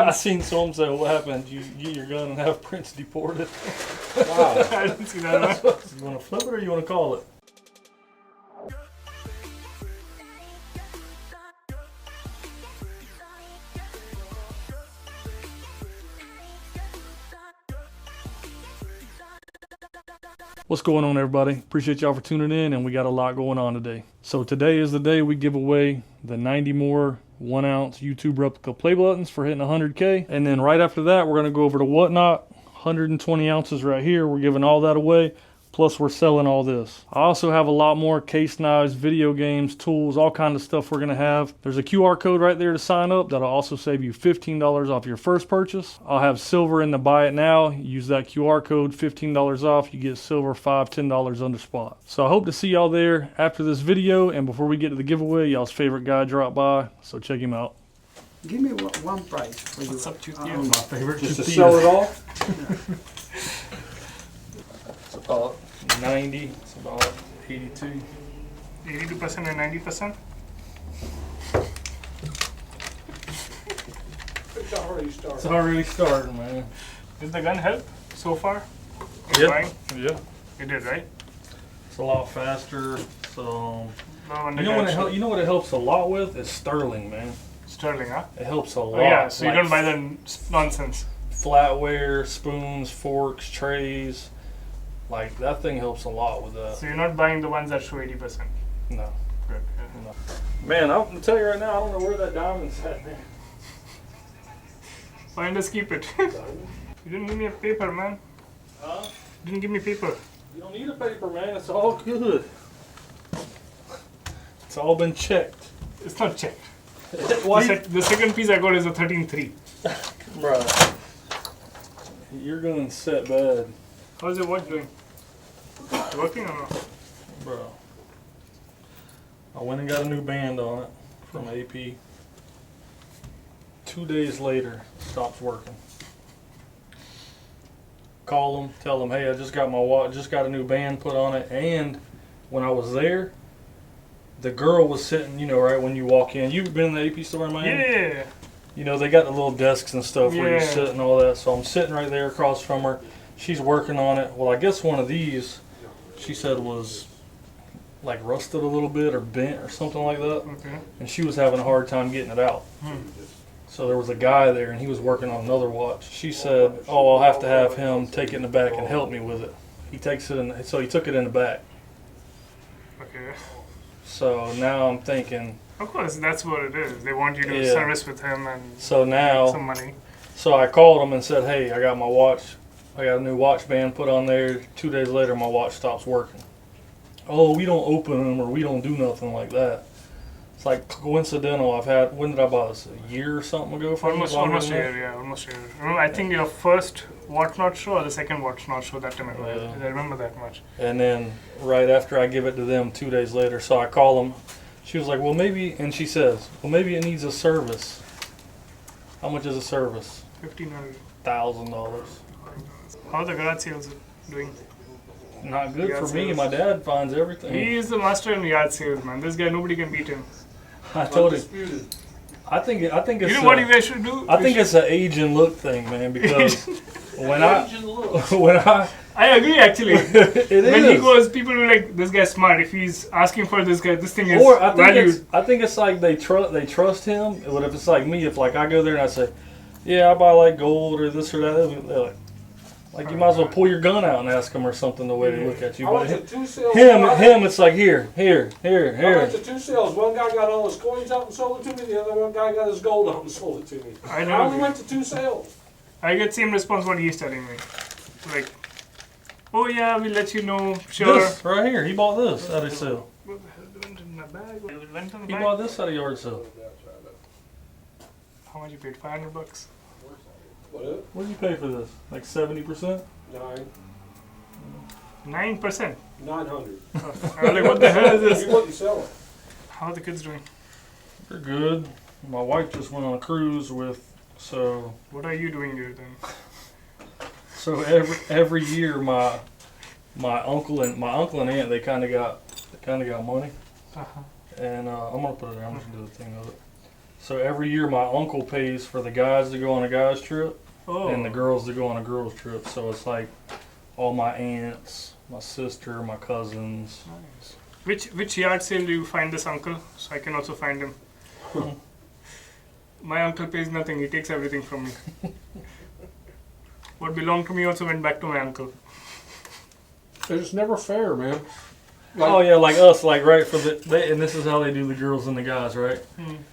I seen some say, what happens? You get your gun and have Prince deported. Wow. I didn't see that one. You want to flip it or you want to call it? What's going on, everybody? Appreciate y'all for tuning in, and we got a lot going on today. So today is the day we give away the 90 more 1 ounce YouTube replica play buttons for hitting 100K. And then right after that, we're gonna go over to Whatnot. 120 ounces right here. We're giving all that away. Plus we're selling all this. I also have a lot more case knives, video games, tools, all kinds of stuff we're gonna have. There's a QR code right there to sign up. That'll also save you $15 off your first purchase. I'll have silver in the buy it now. Use that QR code, $15 off. You get silver, $5, $10 on the spot. So I hope to see y'all there after this video. And before we get to the giveaway, y'all's favorite guy dropped by. So check him out. Give me one price for you. What's up, Chutia? My favorite. Just to sell it all? It's about 90. It's about 82. 82% and 90%? It's already started. It's already starting, man. Did the gun help so far? Yeah. Yeah. It did, right? It's a lot faster. So No wonder you know what it helps a lot with is sterling, man. Sterling, huh? It helps a lot. Oh, yeah, so like you don't buy the nonsense. Flatware, spoons, forks, trays. Like that thing helps a lot with that. So you're not buying the ones that show 80%? No. Good. No. Man, I'm gonna tell you right now, I don't know where that diamond's at, man. Fine, just keep it. You didn't give me a paper, man. Huh? You didn't give me paper. You don't need a paper, man. It's all good. It's all been checked. It's not checked. Why? The second piece I got is a 13.3. Right. You're going set bad. How's your watch doing? Working or not? Bro. I went and got a new band on it from AP. 2 days later, stops working. Call them, tell them, hey, I just got my watch, just got a new band put on it. And when I was there, the girl was sitting, you know, right when you walk in. You've been in the AP store in Miami? Yeah. You know, they got the little desks and stuff where you Yeah. sit and all that. So I'm sitting right there across from her. She's working on it. Well, I guess one of these, she said, was like rusted a little bit or bent or something like that. Okay. And she was having a hard time getting it out. So there was a guy there and he was working on another watch. She said, oh, I'll have to have him take it in the back and help me with it. He takes it in, so he took it in the back. Okay. So now I'm thinking. Of course, that's what it is. They want you to Yeah. service with him and So now. some money. So I called him and said, hey, I got my watch. I got a new watch band put on there. 2 days later, my watch stops working. Oh, we don't open them or we don't do nothing like that. It's like coincidental. I've had, when did I buy this? A year or something ago? Almost a year, yeah, almost a year. Remember, I think your first Whatnot show or the second Whatnot show that time ago. Yeah. I remember that much. And then right after I give it to them 2 days later, so I call them. She was like, well, maybe, and she says, well, maybe it needs a service. How much is a service? $1,500. $1,000. How are the garage sales doing? Not good Yard for me. sales. My dad finds everything. He is the master in yard sales, man. This guy, nobody can beat him. I told him. I think it's. You know what you guys should do? I think it's an age and look thing, man. Because when I I agree, actually. it When is. he goes, people will be like, this guy's smart. If he's asking for this guy, this thing is Or I think valued. I think it's like they trust him. But if it's like me, if like I go there and I say, yeah, I buy like gold or this or that, they're like you might as well pull your gun out and ask them or something the way they look at you. How But about the two sales? him, it's like here. How about the two sales? One guy got all his coins out and sold it to me. The other one guy got his gold out and sold it to me. I I only know. went to two sales. I get same response what he's telling me. Like, oh yeah, we'll let you know. Sure. This right here. He bought this at a sale. What the hell went in my bag? It went in the He bag? bought this at a yard sale. How much you paid? $500? What? What did you pay for this? Like 70%? 9%. 900. I was like, what the hell is You this? wouldn't sell it. How are the kids doing? They're good. My wife just went on a cruise with. So What are you doing here then? every year my uncle and aunt they kind of got money, Uh-huh. and I'm gonna put it there. I'm just gonna do the thing of it. So every year my uncle pays for the guys to go on a guys trip and the girls to go on a girls trip. So it's like all my aunts, my sister, my cousins. Nice. Which yard sale do you find this uncle? So I can also find him. My uncle pays nothing. He takes everything from me. What belonged to me also went back to my uncle. It's never fair, man. Oh yeah, like us, like right for and this is how they do the girls and the guys, right?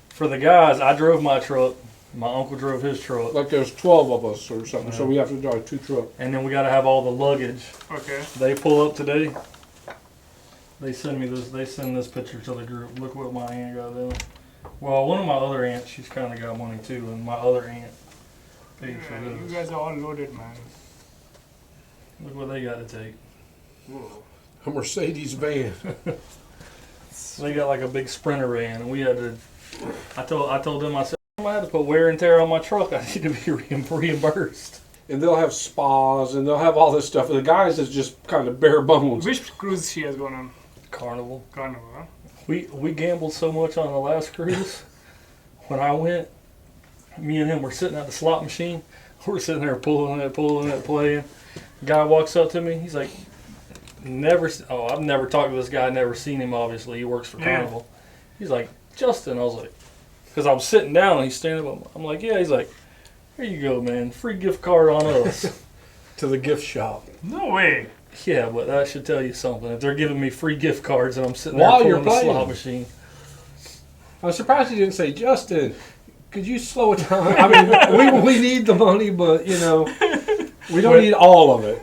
For the guys, I drove my truck. My uncle drove his truck. Like there's 12 of us or something, so we have to drive 2 trucks. And then we got to have all the luggage. Okay. They pull up today. They send me this. They send this picture to the group. Look what my aunt got them. Well, one of my other aunts, she's kind of got money too, and my other aunt paid for You this. guys are all loaded, man. Look what they got to take. Whoa. A Mercedes van. They got like a big Sprinter van, and we had to. I told them, I said, I had to put wear and tear on my truck. I need to be reimbursed. And they'll have spas and they'll have all this stuff. The guys is just kind of bare bones. Which cruise she has gone on? Carnival. Carnival, huh? We gambled so much on the last cruise. When I went, me and him were sitting at the slot machine. We're sitting there pulling it, playing. Guy walks up to me. He's like, I've never talked to this guy. Never seen him. Obviously, he works for Carnival. He's like, Justin. I was like, because I was sitting down and he's standing up. I'm like, yeah. He's like, here you go, man. Free gift card on us. To the gift shop. No way. Yeah, but that should tell you something. If they're giving me free gift cards and I'm sitting While there you're pulling the playing. slot machine. I'm surprised you didn't say, Justin, could you slow it down? I mean, we need the money, but, you know, we don't need all of it.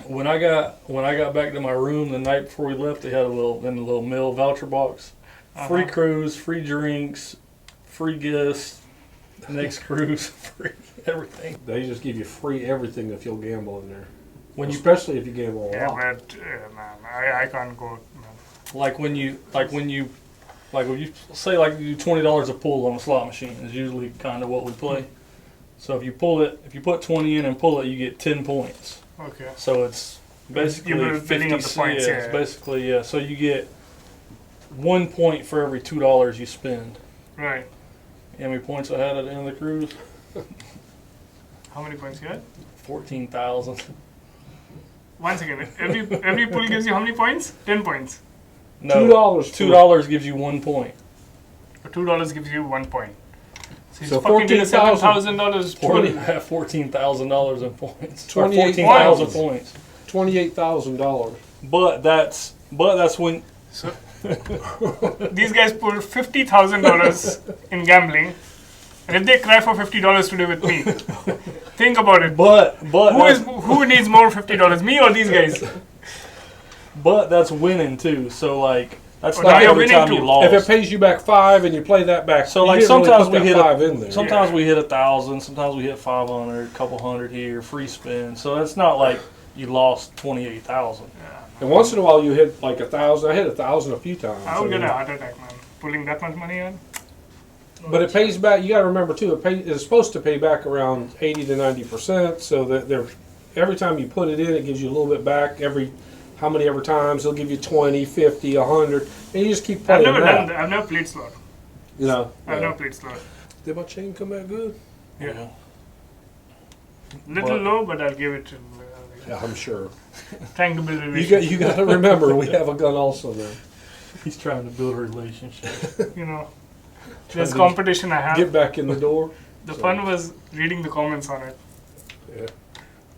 When I got back to my room the night before we left, they had a little mail voucher box. Free cruise, free drinks, free gifts, next cruise, free everything. They just give you free everything if you'll gamble in there. Especially if you gamble a Yeah, lot. but man, I can't go. Man. like when you say like you do $20 a pull on a slot machine is usually kind of what we play. So if you put 20 in and pull it, you get 10 points. Okay. So it's basically You're building up the 50 points, yeah, it's basically so you get 1 point for every $2 you spend. Right. You know how many points I had at the end of the cruise? How many points you had? 14,000. One second. Every pull gives you how many points? 10 points. No, $2. $2 gives you 1 point. $2 gives you 1 point. So $7,000. $14,000 in points. 28,000 points. $28,000. But that's when So these guys put $50,000 in gambling, and if they cry for $50 today with me, think about it. but Who needs more $50? Me or these guys? But that's winning too. So like that's Oh, not now you're every winning time too. you lost. If it pays you back 5 and you play that back, So you like didn't really sometimes put we that hit 5 in there. Sometimes we hit 1,000. Sometimes we hit 500, a couple hundred here, free spin. So it's not like you lost 28,000. And once in a while you hit like 1,000. I hit 1,000 a few times. I would get a heart attack, man. Pulling that much money on. But it pays back. You got to remember too. It's supposed to pay back around 80 to 90%. So that every time you put it in, it gives you a little bit back. Every times they'll give you 20, 50, 100, and you just keep I've playing never that. done that. I've never played slot. You know. I've never played slot. Did my chain come back good? Yeah. Little low, but I'll give it. Yeah, I'm sure. Trying to build a relationship. You got to remember, we have a gun also now. He's trying to build a relationship. You know, there's competition I have. Get back in the door. The fun was reading the comments on it. Yeah.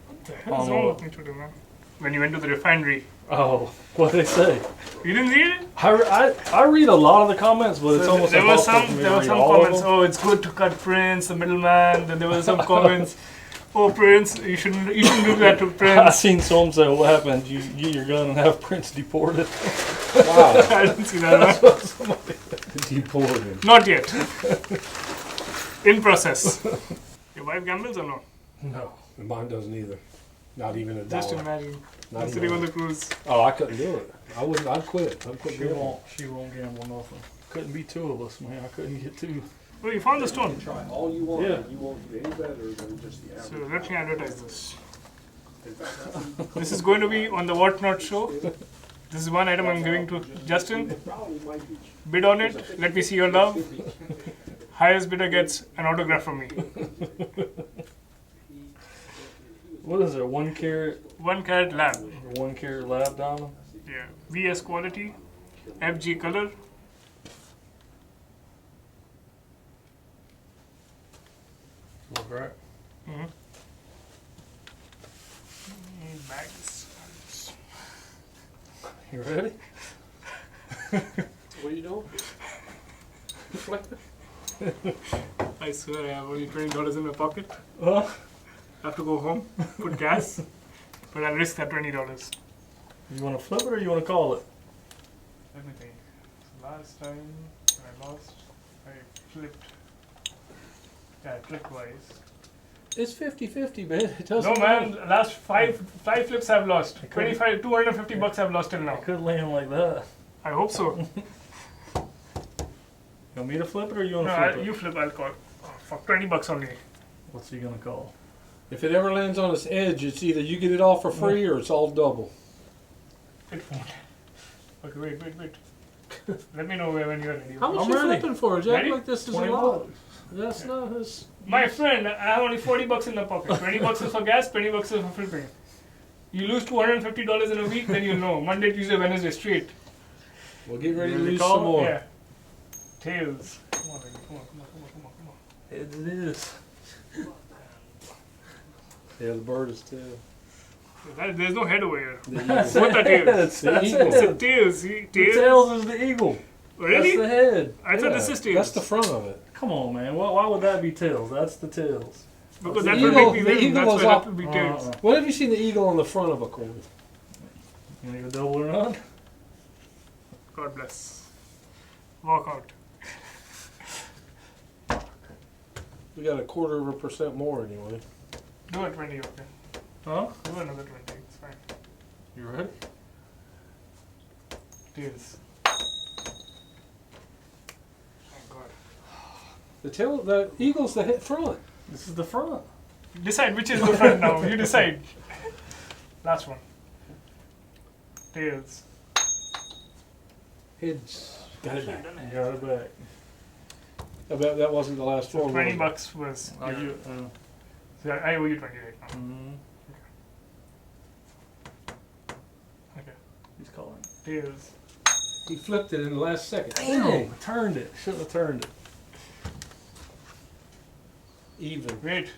What the hell is wrong with me today, man? When you went to the refinery. Oh, what they say? You didn't read it? I read a lot of the comments, but it's almost there were impossible for me to some read all of comments. them. Oh, it's good to cut Prince, the middleman. Then there were some comments. Oh, Prince, you shouldn't do that to I Prince. seen some say, "What happened? You get your gun and have Prince deported?" Wow. I didn't see that one. Deported. Not yet. In process. Your wife gambles or no? No. And mine doesn't either. Not even a Just dollar. imagine. Not I'm even sitting a- on the cruise. Oh, I couldn't do it. I wouldn't. I'd quit. I'd quit She doing won't. She won't gamble nothing. Couldn't be two of us, man. I couldn't get two. Oh, you found the stone. Try all you want. Yeah. You won't do any better than just the So average. let me advertise this. This is going to be on the What Not show. This is one item I'm giving to Justin. Probably might be Bid on it. Let me see your love. Highest bidder gets an autograph from me. What is it? 1 carat, 1 carat lab. 1 carat lab diamond? Yeah. VS quality, FG color. Look right. Mm-hmm. Bags. You ready? What are you doing? Reflector? I swear I have only $20 in my pocket. Huh? I have to go home, put gas, but I'll risk that $20. You want to flip it or you want to call it? Let me think. So last time I lost, I flipped. Yeah, I flipped twice. It's 50-50, man. It doesn't No man, last five flips I've lost. 250 bucks I've lost till now. It could land like that. I hope so. You want me to flip it or you want to No, flip it? you flip, I'll call. Oh, fuck, 20 bucks only. What's he going to call? If it ever lands on its edge, it's either you get it all for free or it's all double. It won't. Okay, wait. Let me know when you're ready. How much I'm you ready. flipping for? Jack? Ready? Like this is a 20 lot. bucks. That's not his. My friend, I have only 40 bucks in the pocket. 20 bucks is for gas, 20 bucks is for flipping. You lose $250 in a week, then you'll know. Monday, Tuesday, Wednesday, straight. We'll get ready to Ready to lose call some it? more. Yeah. Tails. Come on, baby. Come on. It is. Yeah, the bird is too. There's no head over here. That's What the tails? That's The eagle. It's a it. tails. See? The Tails. tails is the eagle. Really? That's the head. I thought this is tails. That's the front of it. Come on, man. Why would that be tails? That's the tails. Because The that will eagle- make me the win. eagle That's was why up- that will be tails. When have you seen the eagle on the front of a coin? You want to go double or not? God bless. Walk out. We got 0.25% more anyway. Do a 20, okay. Huh? Do another 20. It's fine. You ready? Tails. Thank God. The eagle's the front. This is the front. Decide which is the front now. You decide. Last one. Tails. Heads. Got it back. You got it back. I bet that wasn't the last So one. 20 was it? bucks was. Are your- you? So I owe you 20 right now. Okay. He's calling. Tails. He flipped it in the last second. Damn! Turned it. Shouldn't have turned it. Even. Wait.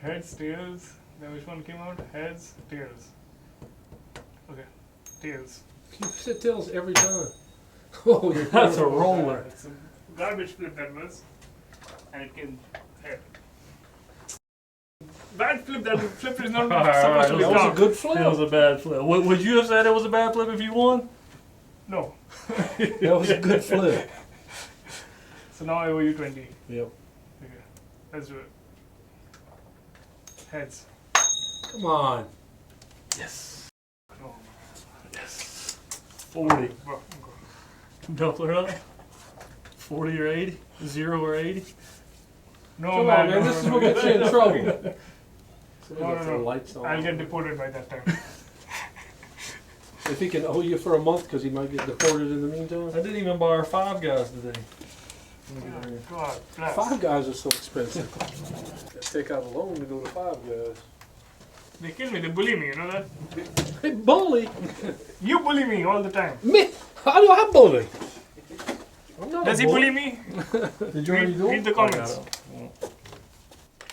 Heads, tails. Then which one came out? Heads, tails. Okay. Tails. You said tails every time. Oh, you're That's a roller. It's a garbage flip that was. And it came head. Bad flip, that flip is not supposed to be That was a down. good It was flip. a bad flip. Would you have said it was a bad flip if you won? No. That was a good flip. So now I owe you 20. Yep. Okay. Let's do it. Heads. Come on. Yes. No. Yes. 40. Well, Double or not? 40 or 80? 0 or 80? no, Come man. on, man. No, This is no, what no, gets you in trouble. No. Lights on. I'll get deported by that time. If he can owe you for a month because he might get deported in the meantime. I didn't even buy our 5 guys today. God bless. 5 guys are so expensive. Gotta take out a loan to go to 5 guys. They kill me. They bully me. You know that? Hey, bully! You bully me all the time. Me? How do I bully? I'm not Does a he bully me? Did you already do it? Read the I comments. got it.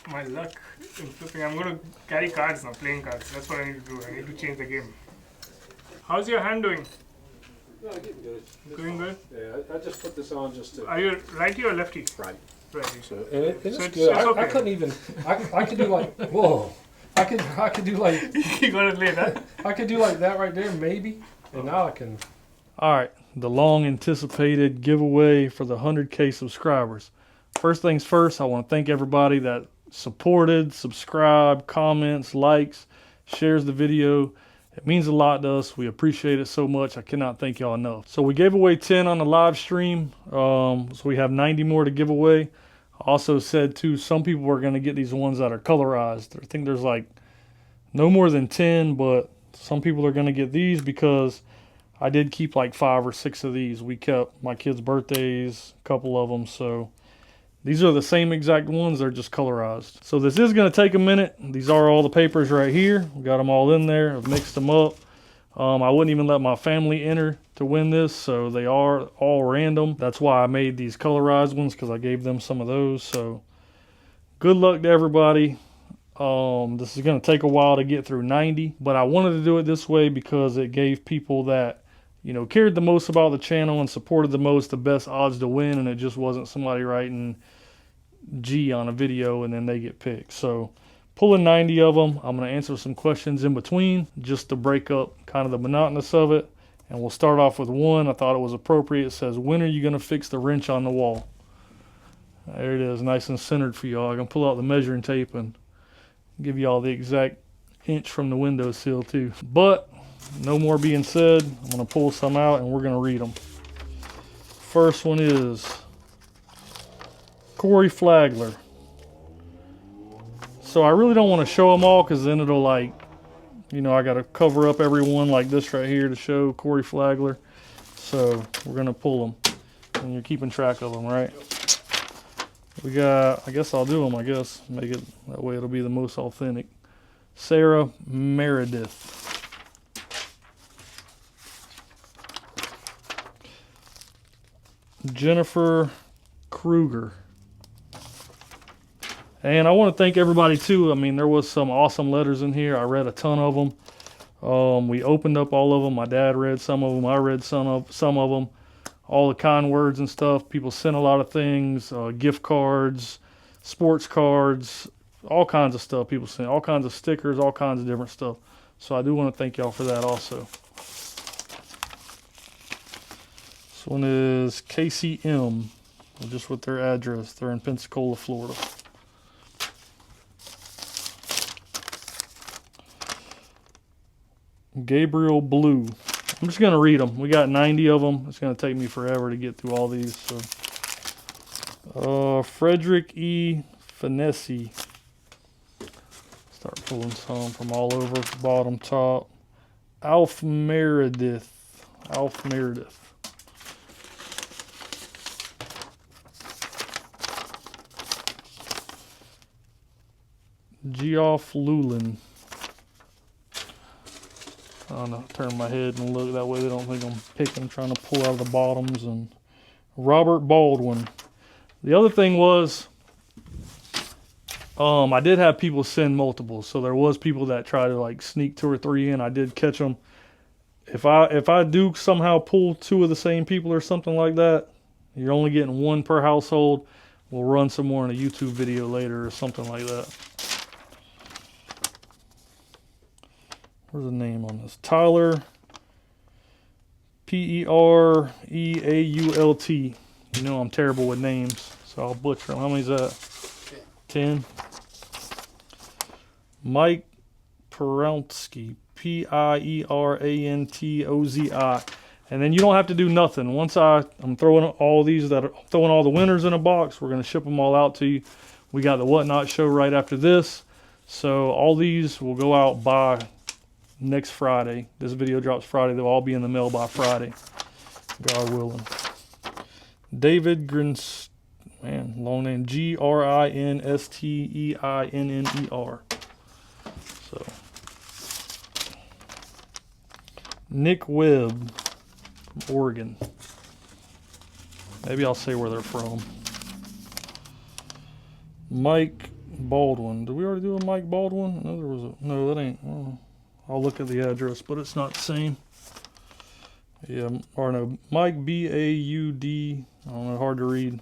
My luck in flipping. I'm going to carry cards now, playing cards. That's what I need to do. I need to change the game. How's your hand doing? No, I'm getting good. Doing good? Yeah, I just put this on just to. Are you righty or lefty? Right. Righty. So, and it's So it's- good. it's I okay. couldn't even. I could do like. Whoa. I could do like. You got it late, huh? I could do like that right there, maybe. And now I can. All right, the long anticipated giveaway for the 100K subscribers. First things first, I want to thank everybody that supported, subscribed, comments, likes, shares the video. It means a lot to us. We appreciate it so much. I cannot thank y'all enough. So we gave away 10 on the live stream. So we have 90 more to give away. I also said too, some people are going to get these ones that are colorized. I think there's like no more than 10, but some people are going to get these because I did keep like 5 or 6 of these. We kept my kids' birthdays, a couple of them. So these are the same exact ones. They're just colorized. So this is going to take a minute. These are all the papers right here. We got them all in there. I've mixed them up. I wouldn't even let my family enter to win this, so they are all random. That's why I made these colorized ones, because I gave them some of those. So good luck to everybody. This is going to take a while to get through 90, but I wanted to do it this way because it gave people that, you know, cared the most about the channel and supported the most the best odds to win, and it just wasn't somebody writing G on a video and then they get picked. So pulling 90 of them. I'm going to answer some questions in between just to break up kind of the monotonous of it. And we'll start off with one. I thought it was appropriate. It says, when are you going to fix the wrench on the wall? There it is, nice and centered for y'all. I can pull out the measuring tape and give y'all the exact inch from the windowsill too. But no more being said. I'm going to pull some out and we're going to read them. First one is Corey Flagler. So I really don't want to show them all because then it'll, like, you know, I got to cover up every one like this right here to show Corey Flagler. So we're going to pull them. And you're keeping track of them, right? We got, I guess I'll do them, I guess. Make it, that way it'll be the most authentic. Sarah Meredith. Jennifer Kruger. And I want to thank everybody too. I mean, there was some awesome letters in here. I read a ton of them. We opened up all of them. My dad read some of them. I read some of them. All the kind words and stuff. People sent a lot of things, gift cards, sports cards, all kinds of stuff. People sent all kinds of stickers, all kinds of different stuff. So I do want to thank y'all for that also. This one is KCM, just with their address. They're in Pensacola, Florida. Gabriel Blue. I'm just going to read them. We got 90 of them. It's going to take me forever to get through all these. So, Frederick E. Finessi. Start pulling some from all over, bottom, top. Alf Meredith. Geoff Lulin. I'm going to turn my head and look, that way they don't think I'm picking, trying to pull out of the bottoms. And Robert Baldwin. The other thing was, I did have people send multiples, so there was people that try to like sneak 2 or 3 in. I did catch them. If I do somehow pull 2 of the same people or something like that, you're only getting 1 per household. We'll run some more in a YouTube video later or something like that. Where's the name on this? Tyler, Pereault. You know I'm terrible with names, so I'll butcher them. How many is that? 10. Mike Peraltsky, Pierantozzi. And then you don't have to do nothing. Once I'm throwing all these throwing all the winners in a box, we're going to ship them all out to you. We got the Whatnot show right after this. So all these will go out by next Friday. This video drops Friday. They'll all be in the mail by Friday, God willing. David Grins, man, long name, Grinsteinner. So Nick Webb from Oregon. Maybe I'll say where they're from. Mike Baldwin. Did we already do a Mike Baldwin? No, there was a, no, that ain't. Oh. I'll look at the address, but it's not the same. Yeah, or no, Mike B-A-U-D. I don't know, hard to read.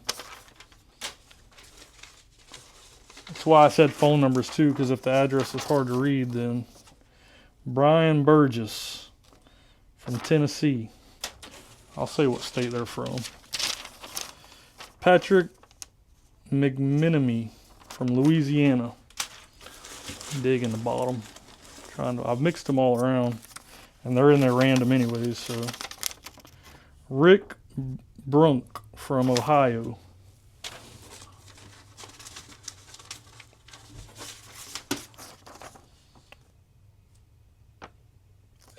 That's why I said phone numbers too, because if the address is hard to read, then Brian Burgess from Tennessee. I'll say what state they're from. Patrick McMenemy from Louisiana. Dig in the bottom. I've mixed them all around, and they're in there random anyways. So, Rick Brunk from Ohio.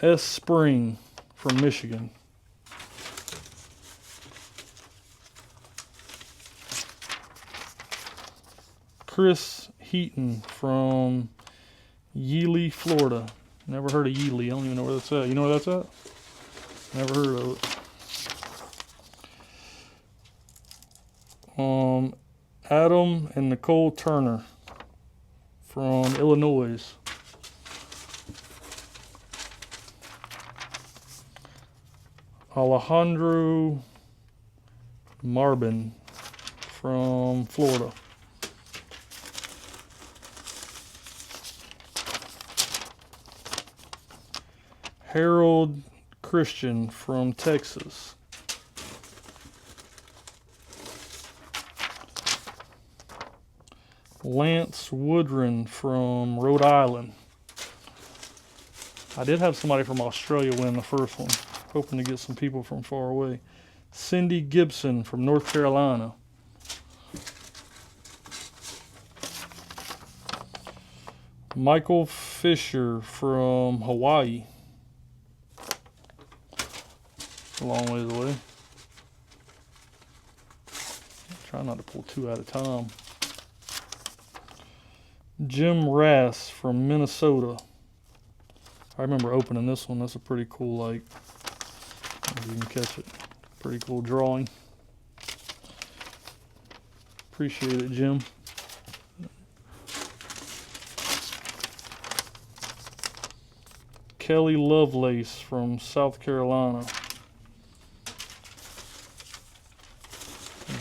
S. Spring from Michigan. Chris Heaton from Yealy, Florida. Never heard of Yealy. I don't even know where that's at. You know where that's at? Never heard of it. Adam and Nicole Turner from Illinois. Alejandro Marbin from Florida. Harold Christian from Texas. Lance Woodron from Rhode Island. I did have somebody from Australia win the first one. Hoping to get some people from far away. Cindy Gibson from North Carolina. Michael Fisher from Hawaii. A long ways away. Try not to pull two at a time. Jim Rass from Minnesota. I remember opening this one. That's a pretty cool, like, if you can catch it. Pretty cool drawing. Appreciate it, Jim. Kelly Lovelace from South Carolina.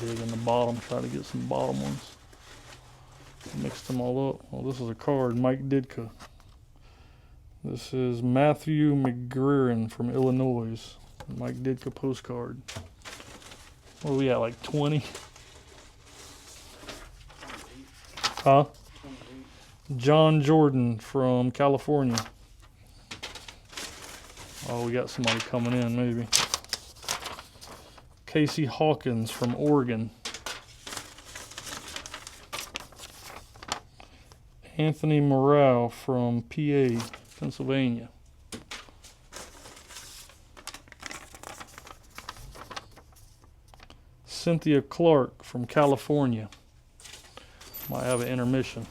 Dig in the bottom, try to get some bottom ones. Mixed them all up. Well, this is a card, Mike Ditka. This is Matthew McGreeran from Illinois. Mike Ditka postcard. What are we at, like 20? Huh? John Jordan from California. Oh, we got somebody coming in, maybe. Casey Hawkins from Oregon. Anthony Morale from PA, Pennsylvania. Cynthia Clark from California. Might have an intermission.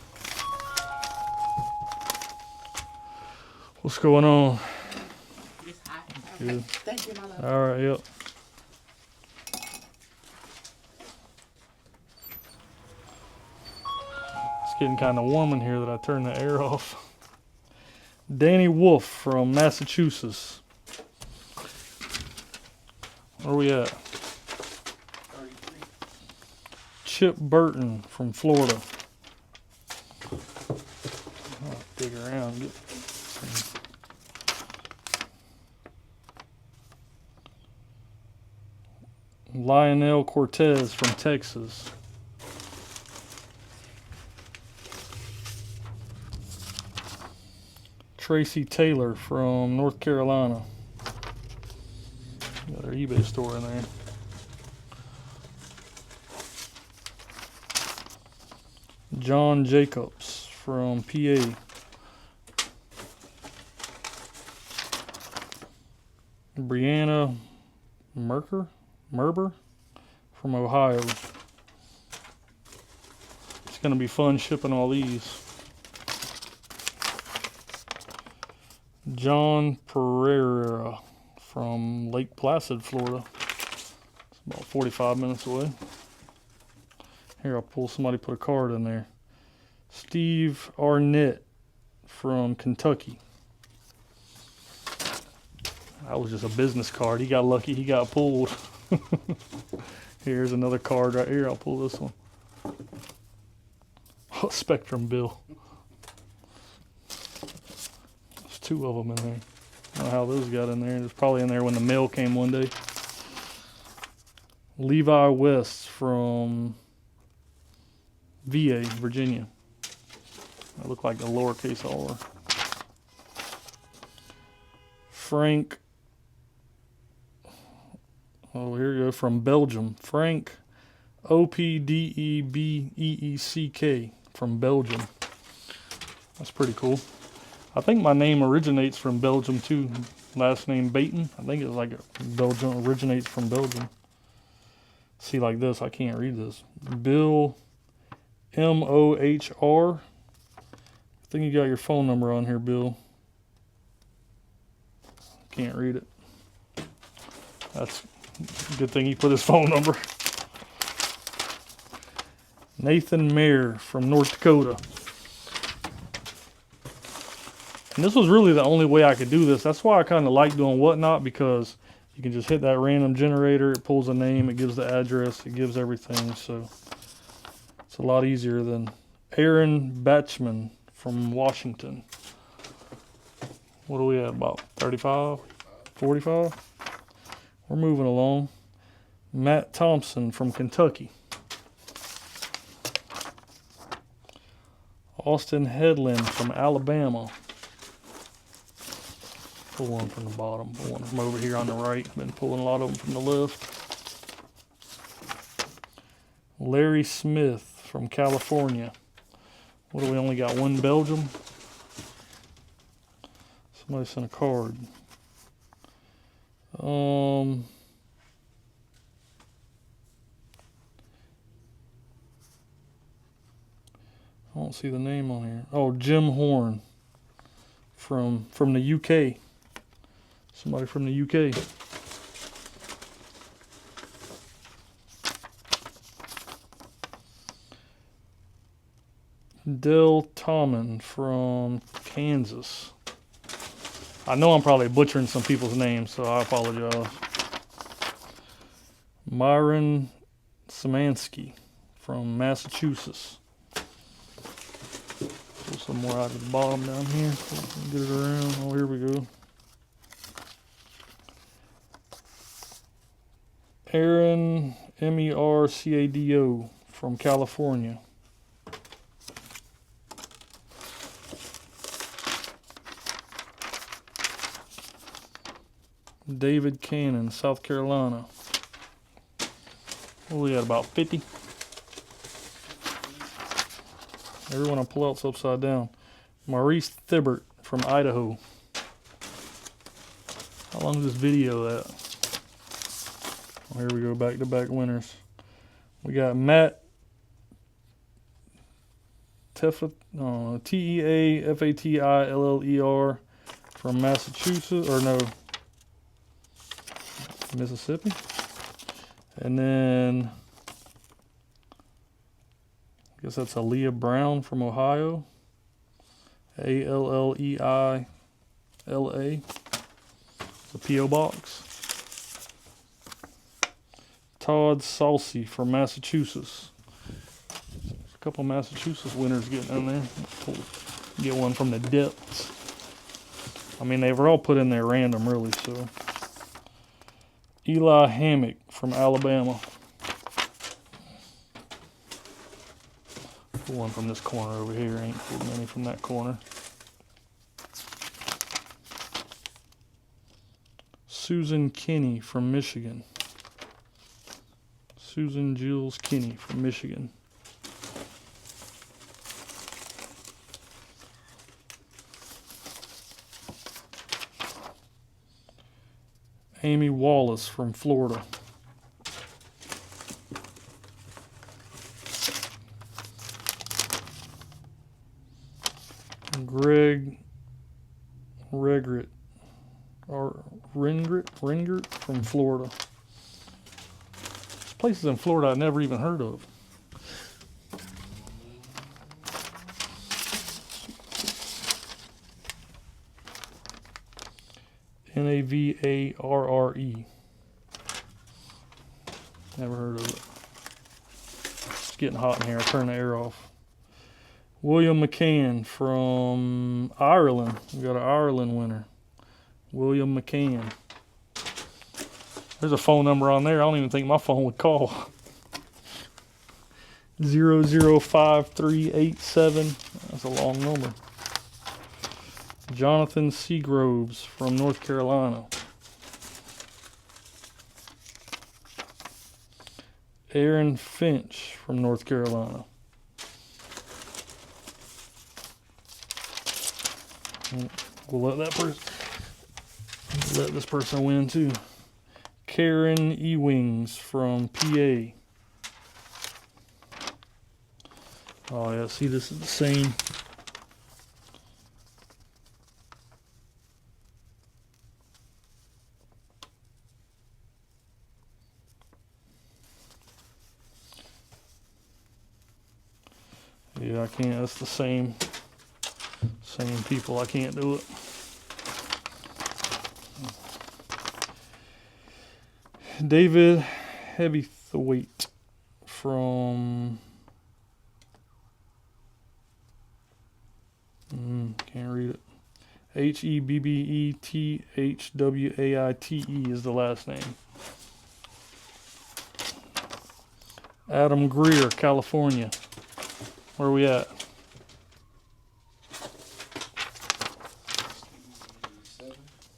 What's going on? Good. Thank you, my love. All right, yep. It's getting kind of warm in here that I turned the air off. Danny Wolf from Massachusetts. Where are we at? 33. Chip Burton from Florida. I'll dig around. Get Lionel Cortez from Texas. Tracy Taylor from North Carolina. Got our eBay store in there. John Jacobs from PA. Brianna Merber from Ohio. It's going to be fun shipping all these. John Pereira from Lake Placid, Florida. It's about 45 minutes away. Here, I'll pull somebody, put a card in there. Steve Arnett from Kentucky. That was just a business card. He got lucky. He got pulled. Here's another card right here. I'll pull this one. Oh, Spectrum Bill. There's two of them in there. I don't know how those got in there. It was probably in there when the mail came one day. Levi West from VA, Virginia. That looked like a lowercase R. Frank. Oh, here you go, from Belgium. Frank Opdebeeck from Belgium. That's pretty cool. I think my name originates from Belgium too. Last name Baton. I think it's like a Belgium, originates from Belgium. See, like this, I can't read this. Bill Mohr. I think you got your phone number on here, Bill. Can't read it. That's a good thing he put his phone number. Nathan Mayer from North Dakota. And this was really the only way I could do this. That's why I kind of like doing Whatnot, because you can just hit that random generator. It pulls a name. It gives the address. It gives everything. So it's a lot easier than Aaron Batchman from Washington. What do we have? About 35? 45? We're moving along. Matt Thompson from Kentucky. Austin Headland from Alabama. Pull one from the bottom. Pull one from over here on the right. Been pulling a lot of them from the left. Larry Smith from California. What do we only got? One Belgium? Somebody sent a card. I don't see the name on here. Oh, Jim Horn from the UK. Somebody from the UK. Del Tommen from Kansas. I know I'm probably butchering some people's names, so I apologize. Myron Szymanski from Massachusetts. Pull some more out of the bottom down here so we can get it around. Oh, here we go. Aaron Mercado from California. David Cannon, South Carolina. What we got, about 50? Everyone I pull out's upside down. Maurice Thibbert from Idaho. How long is this video at? Oh, here we go, back-to-back winners. We got Matt Teafatiller from Massachusetts, or no, Mississippi. And then I guess that's Aaliyah Brown from Ohio. Alleila. It's a P.O. box. Todd Salsey from Massachusetts. There's a couple Massachusetts winners getting in there. Get one from the depths. I mean, they were all put in there random, really, so. Eli Hammock from Alabama. Pull one from this corner over here. Ain't pulled many from that corner. Susan Kinney from Michigan. Susan Jules Kinney from Michigan. Amy Wallace from Florida. Greg Regret or Ringert from Florida. There's places in Florida I never even heard of. Navarre. Never heard of it. It's getting hot in here. I'll turn the air off. William McCann from Ireland. We got an Ireland winner. William McCann. There's a phone number on there. I don't even think my phone would call. 005387. That's a long number. Jonathan Seagroves from North Carolina. Aaron Finch from North Carolina. We'll let that person. Let this person win too. Karen Ewings from PA. Oh yeah, see this is the same. Yeah, I can't, that's the same people, I can't do it. David Heavythwaite from can't read it. Hebbethwaite is the last name. Adam Greer, California. Where are we at?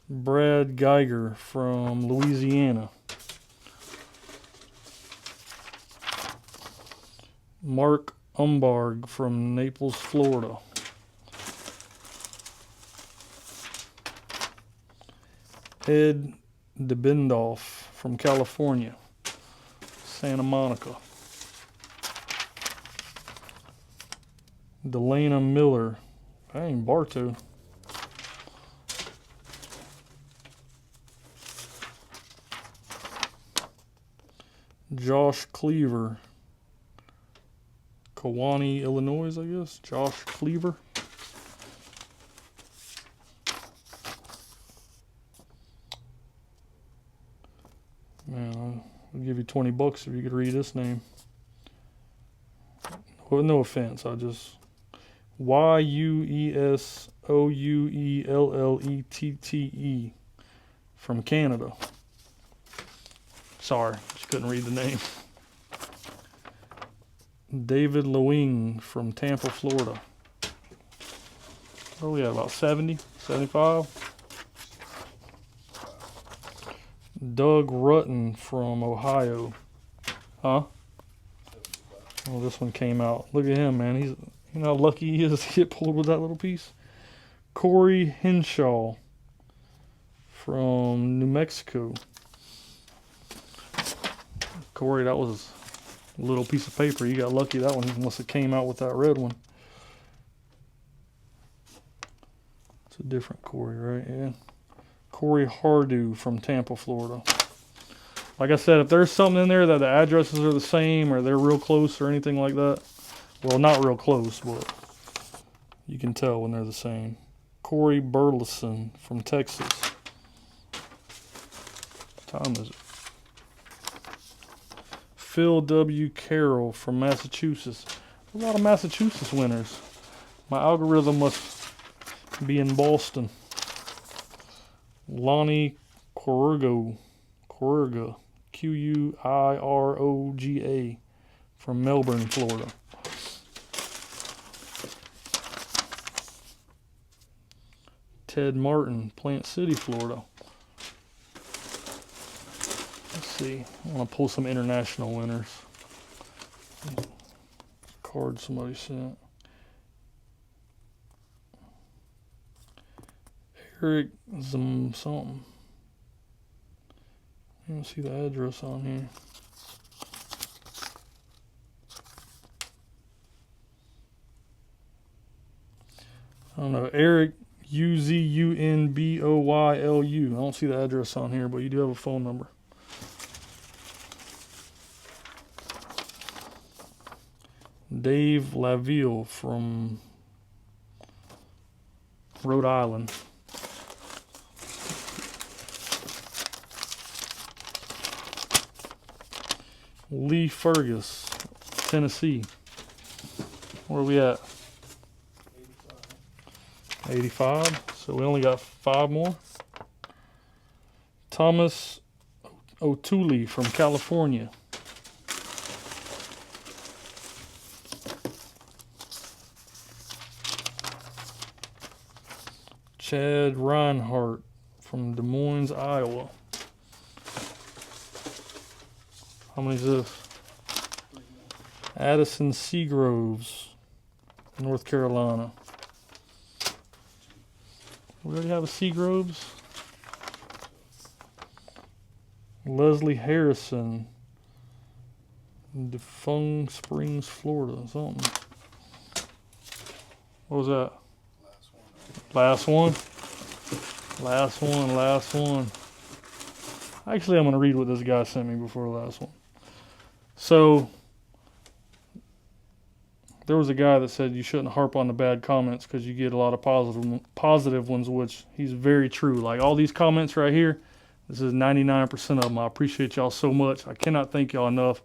Brad Geiger from Louisiana. Mark Umbarg from Naples, Florida. Ed DeBendolf from California, Santa Monica. Delana Miller, dang, Bartow. Josh Cleaver, Kewanee, Illinois, I guess. Josh Cleaver. Man, I'll give you $20 if you could read this name. Well, no offense, I just Yuesoulette from Canada. Sorry, just couldn't read the name. David Lewing from Tampa, Florida. What are we at, about 70, 75? Doug Rutten from Ohio. Huh? Well, this one came out. Look at him, man. You know how lucky he is to get pulled with that little piece? Corey Henshaw from New Mexico. Corey, that was a little piece of paper. You got lucky that one must have came out with that red one. It's a different Corey, right? Yeah. Corey Hardew from Tampa, Florida. Like I said, if there's something in there that the addresses are the same or they're real close or anything like that, well, not real close, but you can tell when they're the same. Corey Burleson from Texas. What time is it? Phil W. Carroll from Massachusetts. A lot of Massachusetts winners. My algorithm must be in Boston. Lonnie Quirga, Quiroga, from Melbourne, Florida. Ted Martin, Plant City, Florida. Let's see. I want to pull some international winners. Card somebody sent. Eric something. I don't see the address on here. I don't know. Eric Uzunboylu. I don't see the address on here, but you do have a phone number. Dave Laville from Rhode Island. Lee Fergus, Tennessee. Where are we at? 85. So we only got 5 more. Thomas O'Toole from California. Chad Reinhardt from Des Moines, Iowa. How many is this? Addison Seagroves, North Carolina. We already have a Seagroves. Leslie Harrison, Defung Springs, Florida, something. What was that? Last one. Last one. Actually, I'm going to read what this guy sent me before the last one. So, there was a guy that said you shouldn't harp on the bad comments because you get a lot of positive ones, which he's very true. Like all these comments right here, this is 99% of them. I appreciate y'all so much. I cannot thank y'all enough.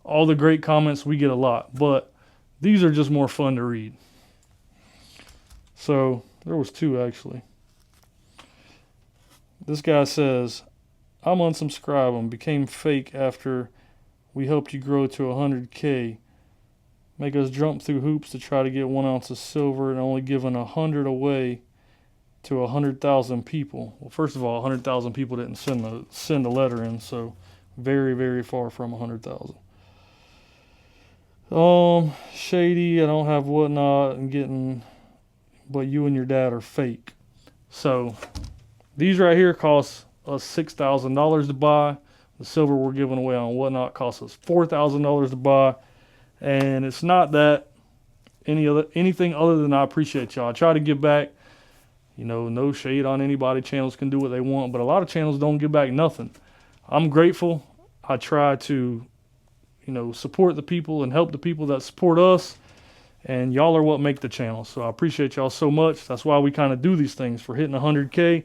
All the great comments, we get a lot, but these are just more fun to read. So, there was two actually. This guy says, I'm unsubscribing, became fake after we helped you grow to 100K. Make us jump through hoops to try to get 1 ounce of silver and only giving 100 away to 100,000 people. Well, first of all, 100,000 people didn't send a letter in, so very, very far from 100,000. Shady, I don't have whatnot and getting, but you and your dad are fake. So these right here cost us $6,000 to buy. The silver we're giving away on whatnot costs us $4,000 to buy. And it's not that anything other than I appreciate y'all. I try to give back, you know, no shade on anybody. Channels can do what they want, but a lot of channels don't give back nothing. I'm grateful. I try to, you know, support the people and help the people that support us. And y'all are what make the channel. So I appreciate y'all so much. That's why we kind of do these things for hitting 100K.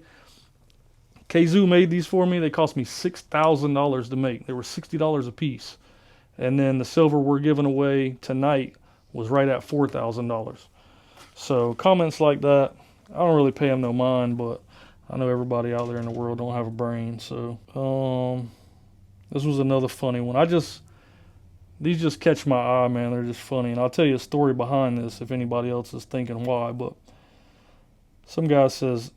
KZOO made these for me. They cost me $6,000 to make. They were $60 a piece. And then the silver we're giving away tonight was right at $4,000. So comments like that, I don't really pay them no mind, but I know everybody out there in the world don't have a brain. So this was another funny one. These just catch my eye, man. They're just funny. And I'll tell you a story behind this if anybody else is thinking why. But some guy says,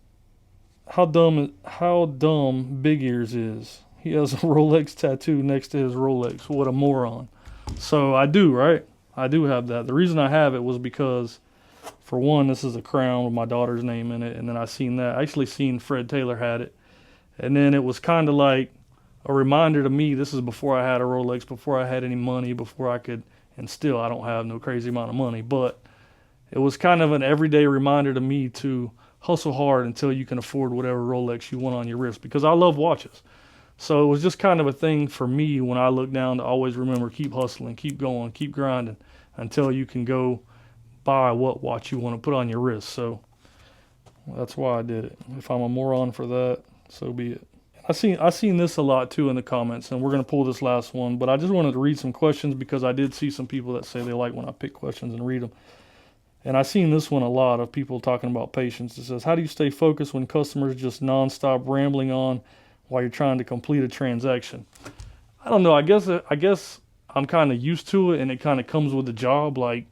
how dumb Big Ears is. He has a Rolex tattoo next to his Rolex. What a moron. So I do, right? I do have that. The reason I have it was because, for one, this is a crown with my daughter's name in it. And then I actually seen Fred Taylor had it. And then it was kind of like a reminder to me. This is before I had a Rolex, before I had any money, before I could, and still I don't have no crazy amount of money. But it was kind of an everyday reminder to me to hustle hard until you can afford whatever Rolex you want on your wrist. Because I love watches. So it was just kind of a thing for me when I look down to always remember, keep hustling, keep going, keep grinding until you can go buy what watch you want to put on your wrist. So that's why I did it. If I'm a moron for that, so be it. I seen this a lot too in the comments, and we're going to pull this last one, but I just wanted to read some questions because I did see some people that say they like when I pick questions and read them. And I seen this one a lot of people talking about patience. It says, how do you stay focused when customers just nonstop rambling on while you're trying to complete a transaction? I don't know. I guess I'm kind of used to it, and it kind of comes with the job. Like,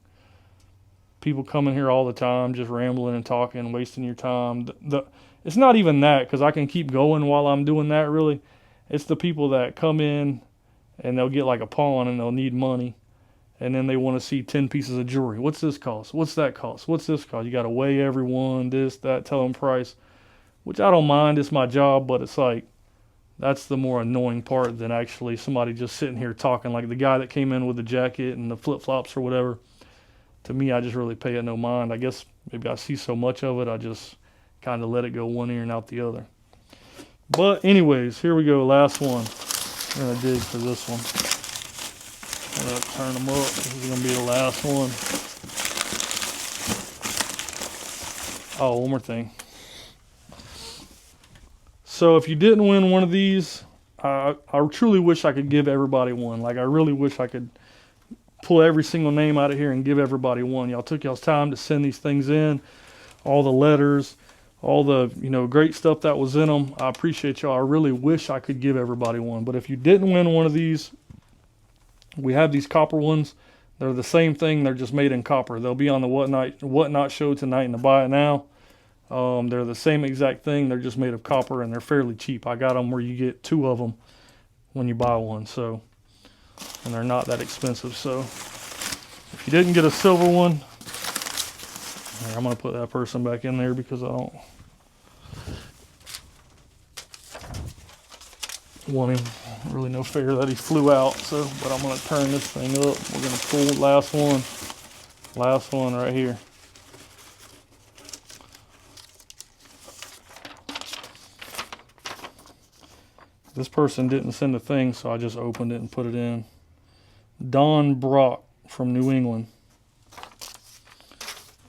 people coming here all the time, just rambling and talking, wasting your time. It's not even that, because I can keep going while I'm doing that, really. It's the people that come in, and they'll get like a pawn, and they'll need money, and then they want to see 10 pieces of jewelry. What's this cost? What's that cost? What's this cost? You got to weigh everyone, this, that, tell them price, which I don't mind. It's my job, but it's like, that's the more annoying part than actually somebody just sitting here talking. Like the guy that came in with the jacket and the flip-flops or whatever. To me, I just really pay it no mind. I guess maybe I see so much of it, I just kind of let it go one ear and out the other. But anyways, here we go. Last one. I'm going to dig for this one. I'm going to turn them up. This is going to be the last one. Oh, one more thing. So if you didn't win one of these, I truly wish I could give everybody one. Like, I really wish I could pull every single name out of here and give everybody one. Y'all took y'all's time to send these things in, all the letters, all the, you know, great stuff that was in them. I appreciate y'all. I really wish I could give everybody one. But if you didn't win one of these, we have these copper ones. They're the same thing. They're just made in copper. They'll be on the Whatnot show tonight in the Buy It Now. They're the same exact thing. They're just made of copper, and they're fairly cheap. I got them where you get 2 of them when you buy one. So, and they're not that expensive. So if you didn't get a silver one, here, I'm going to put that person back in there because I don't. want him. Really no fair that he flew out. So, but I'm gonna turn this thing up. We're gonna pull last one right here. This person didn't send a thing, so I just opened it and put it in. Don Brock from New England.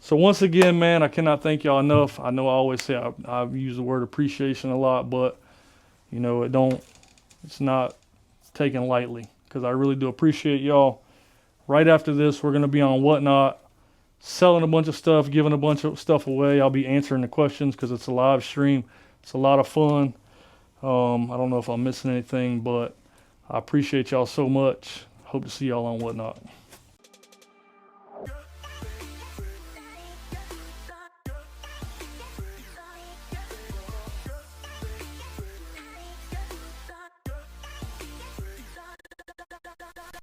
So once again, man, I cannot thank y'all enough. I know I always say I've used the word appreciation a lot, but you know, it's not taken lightly, because I really do appreciate y'all. Right after this, we're gonna be on Whatnot, selling a bunch of stuff, giving a bunch of stuff away. I'll be answering the questions because it's a live stream. It's a lot of fun. I don't know if I'm missing anything, but I appreciate y'all so much. Hope to see y'all on Whatnot.